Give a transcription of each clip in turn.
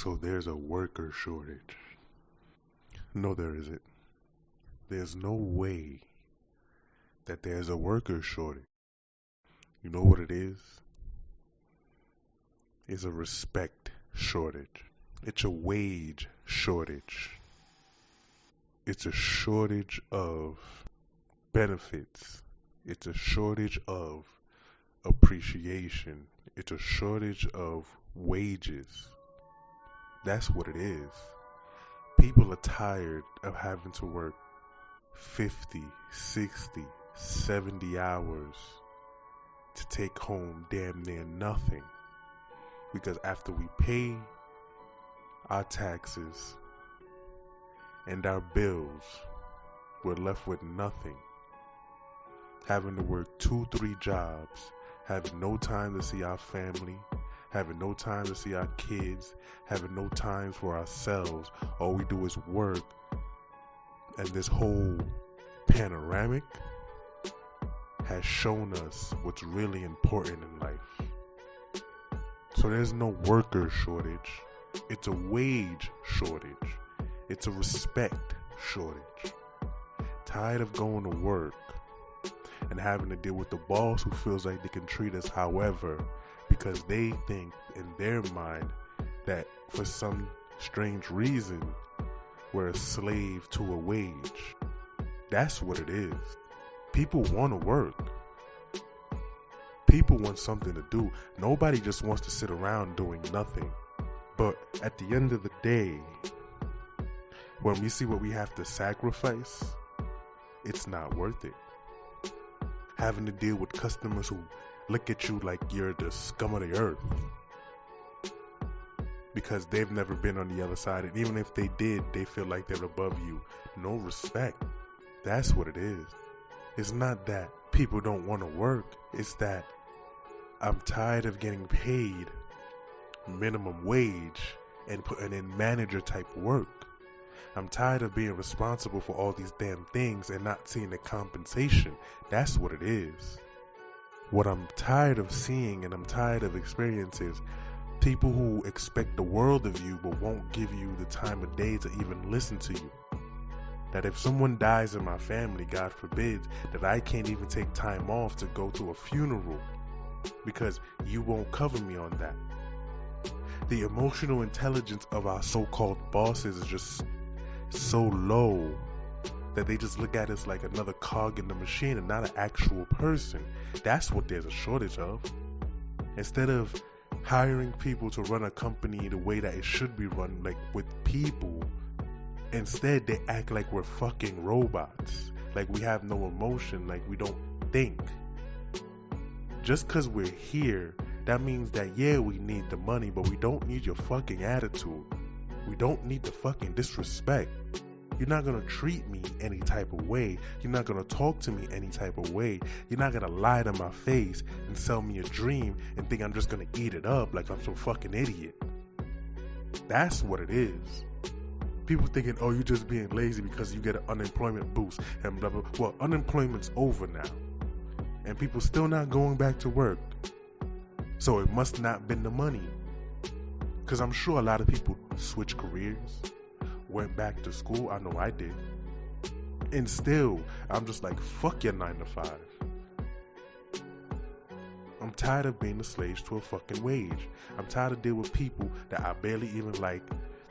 So there's a worker shortage. No, there isn't. There's no way that there's a worker shortage. You know what it is? It's a respect shortage. It's a wage shortage. It's a shortage of benefits. It's a shortage of appreciation. It's a shortage of wages. That's what it is. People are tired of having to work 50, 60, 70 hours to take home damn near nothing. Because after we pay our taxes and our bills, we're left with nothing. Having to work 2, 3 jobs, having no time to see our family, having no time to see our kids, having no time for ourselves. All we do is work. And this whole panoramic has shown us what's really important in life. So there's no worker shortage. It's a wage shortage. It's a respect shortage. Tired of going to work and having to deal with the boss who feels like they can treat us however, because they think in their mind that for some strange reason we're a slave to a wage. That's what it is. People want to work. People want something to do. Nobody just wants to sit around doing nothing. But at the end of the day, when we see what we have to sacrifice, it's not worth it. Having to deal with customers who look at you like you're the scum of the earth because they've never been on the other side, and even if they did, they feel like they're above you. No respect. That's what it is. It's not that people don't want to work. It's that I'm tired of getting paid minimum wage and putting in manager type work. I'm tired of being responsible for all these damn things and not seeing the compensation. That's what it is. What I'm tired of seeing and I'm tired of experiencing is people who expect the world of you but won't give you the time of day to even listen to you. That if someone dies in my family, God forbid, that I can't even take time off to go to a funeral because you won't cover me on that. The emotional intelligence of our so-called bosses is just so low that they just look at us like another cog in the machine and not an actual person. That's what there's a shortage of. Instead of hiring people to run a company the way that it should be run, like with people, instead they act like we're fucking robots, like we have no emotion, like we don't think. Just because we're here, that means that yeah, we need the money, but we don't need your fucking attitude. We don't need the fucking disrespect. You're not going to treat me any type of way. You're not going to talk to me any type of way. You're not going to lie to my face and sell me a dream and think I'm just going to eat it up like I'm some fucking idiot. That's what it is. People thinking, oh, you're just being lazy because you get an unemployment boost and blah, blah, blah. Well, unemployment's over now. And people still not going back to work. So it must not been the money. Because I'm sure a lot of people switch careers, went back to school. I know I did. And still, I'm just like, fuck your 9 to 5. I'm tired of being a slave to a fucking wage. I'm tired of dealing with people that I barely even like,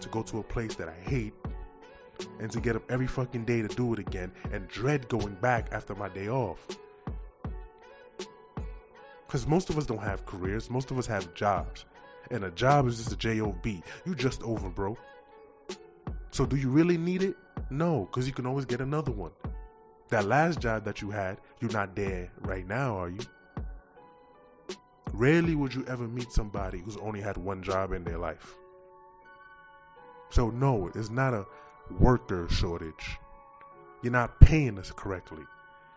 to go to a place that I hate, and to get up every fucking day to do it again, and dread going back after my day off. Because most of us don't have careers. Most of us have jobs. And a job is just a job. You just over, bro. So do you really need it? No, because you can always get another one. That last job that you had, you're not there right now, are you? Rarely would you ever meet somebody who's only had one job in their life. So no, it's not a worker shortage. You're not paying us correctly.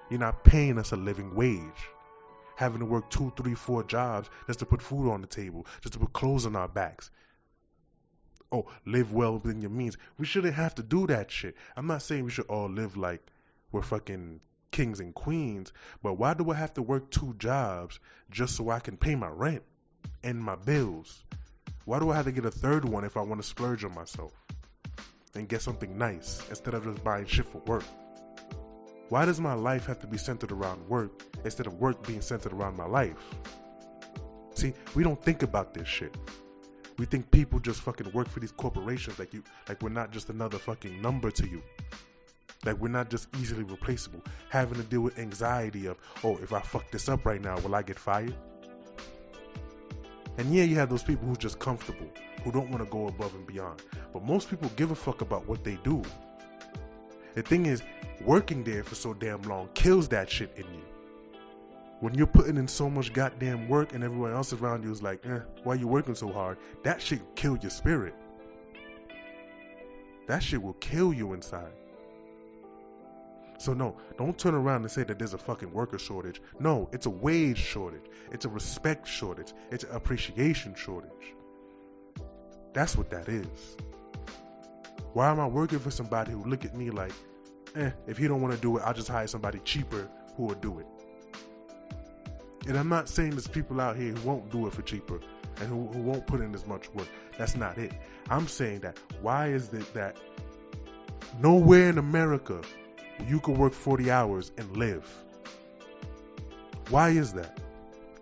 You're not paying us a living wage. Having to work 2, 3, 4 jobs just to put food on the table, just to put clothes on our backs. Oh, live well within your means. We shouldn't have to do that shit. I'm not saying we should all live like we're fucking kings and queens, but why do I have to work 2 jobs just so I can pay my rent and my bills? Why do I have to get a third one if I want to splurge on myself and get something nice instead of just buying shit for work? Why does my life have to be centered around work instead of work being centered around my life? See, we don't think about this shit. We think people just fucking work for these corporations like we're not just another fucking number to you. Like we're not just easily replaceable. Having to deal with anxiety of, oh, if I fuck this up right now, will I get fired? And yeah, you have those people who are just comfortable, who don't want to go above and beyond. But most people give a fuck about what they do. The thing is, working there for so damn long kills that shit in you. When you're putting in so much goddamn work and everyone else around you is like, why you working so hard? That shit kill your spirit. That shit will kill you inside. So no, don't turn around and say that there's a fucking worker shortage. No, it's a wage shortage. It's a respect shortage. It's an appreciation shortage. That's what that is. Why am I working for somebody who look at me like, if you don't want to do it, I'll just hire somebody cheaper who will do it. And I'm not saying there's people out here who won't do it for cheaper and who won't put in as much work. That's not it. I'm saying that why is it that nowhere in America you can work 40 hours and live? Why is that?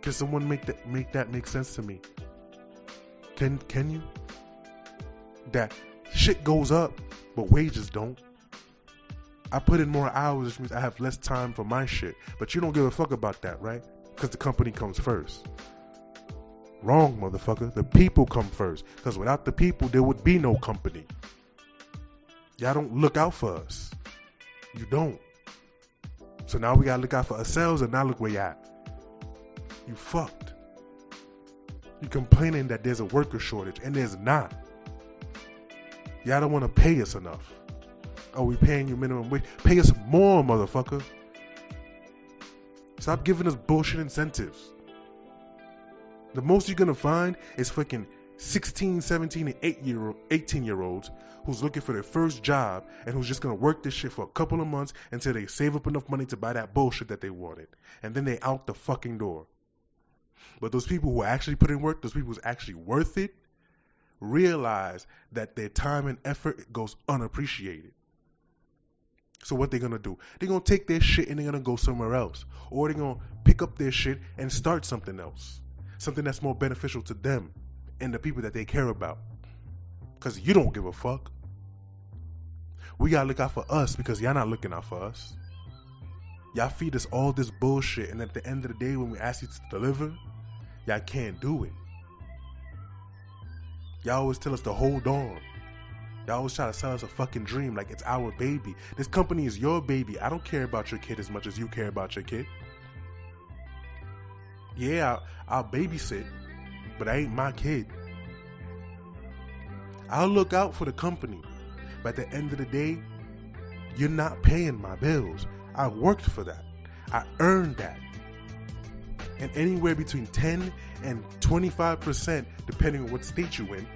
Can someone make that make sense to me? Can you? That shit goes up, but wages don't. I put in more hours, which means I have less time for my shit. But you don't give a fuck about that, right? Because the company comes first. Wrong, motherfucker. The people come first. Because without the people, there would be no company. Y'all don't look out for us. You don't. So now we gotta look out for ourselves, and now look where you at. You fucked. You complaining that there's a worker shortage, and there's not. Y'all don't want to pay us enough. Oh, we paying you minimum wage. Pay us more, motherfucker. Stop giving us bullshit incentives. The most you're gonna find is fucking 16, 17, and 18-year-olds who's looking for their first job and who's just gonna work this shit for a couple of months until they save up enough money to buy that bullshit that they wanted. And then they out the fucking door. But those people who actually put in work, those people who's actually worth it, realize that their time and effort goes unappreciated. So what they're going to do? They're going to take their shit and they're going to go somewhere else. Or they're going to pick up their shit and start something else. Something that's more beneficial to them and the people that they care about. Because you don't give a fuck. We got to look out for us because y'all not looking out for us. Y'all feed us all this bullshit, and at the end of the day when we ask you to deliver, y'all can't do it. Y'all always tell us to hold on. Y'all always try to sell us a fucking dream like it's our baby. This company is your baby. I don't care about your kid as much as you care about your kid. Yeah, I'll babysit, but I ain't my kid. I'll look out for the company, but at the end of the day, you're not paying my bills. I worked for that. I earned that. And anywhere between 10 and 25%, depending on what state you in,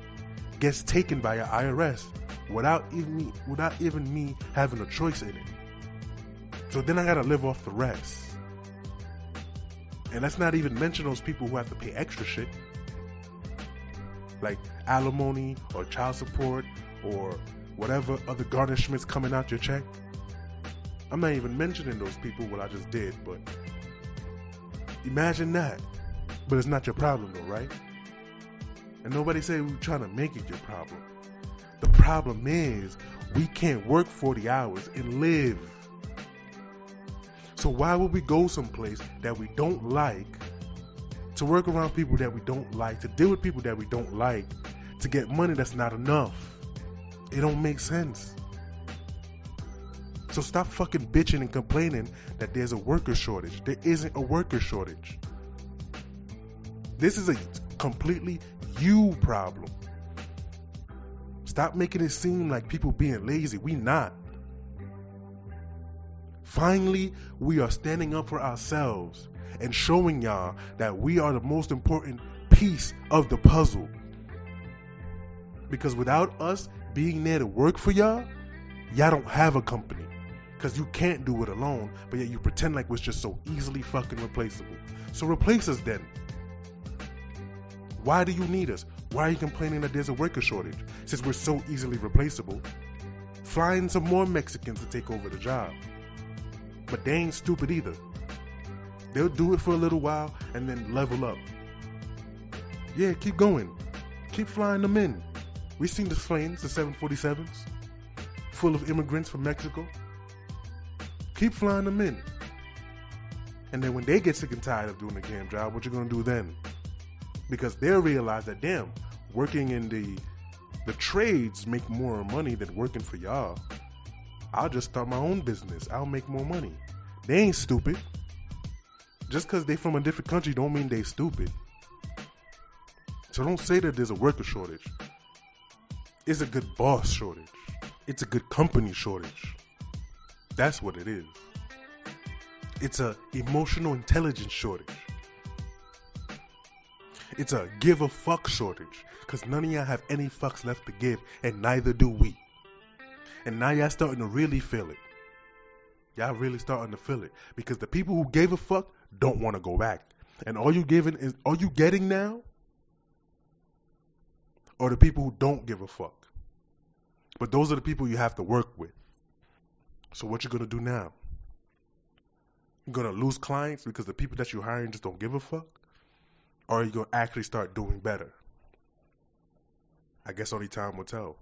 gets taken by your IRS without even me having a choice in it. So then I gotta live off the rest. And let's not even mention those people who have to pay extra shit, like alimony or child support or whatever other garnishments coming out your check. I'm not even mentioning those people, what I just did, but imagine that. But it's not your problem though, right? And nobody say we're trying to make it your problem. The problem is we can't work 40 hours and live. So why would we go someplace that we don't like, to work around people that we don't like, to deal with people that we don't like, to get money that's not enough? It don't make sense. So stop fucking bitching and complaining that there's a worker shortage. There isn't a worker shortage. This is a completely you problem. Stop making it seem like people being lazy. We not. Finally, we are standing up for ourselves and showing y'all that we are the most important piece of the puzzle. Because without us being there to work for y'all, y'all don't have a company. Because you can't do it alone, but yet you pretend like we're just so easily fucking replaceable. So replace us then. Why do you need us? Why are you complaining that there's a worker shortage since we're so easily replaceable? Fly in some more Mexicans to take over the job. But they ain't stupid either. They'll do it for a little while and then level up. Yeah, keep going. Keep flying them in. We've seen the planes, the 747s, full of immigrants from Mexico. Keep flying them in. And then when they get sick and tired of doing the damn job, what you gonna do then? Because they'll realize that, damn, working in the trades make more money than working for y'all. I'll just start my own business. I'll make more money. They ain't stupid. Just because they from a different country don't mean they stupid. So don't say that there's a worker shortage. It's a good boss shortage. It's a good company shortage. That's what it is. It's a emotional intelligence shortage. It's a give a fuck shortage. Because none of y'all have any fucks left to give, and neither do we. And now y'all starting to really feel it. Y'all really starting to feel it. Because the people who gave a fuck don't want to go back. And all you getting now are the people who don't give a fuck. But those are the people you have to work with. So what you gonna do now? You gonna lose clients because the people that you're hiring just don't give a fuck? Or are you gonna actually start doing better? I guess only time will tell.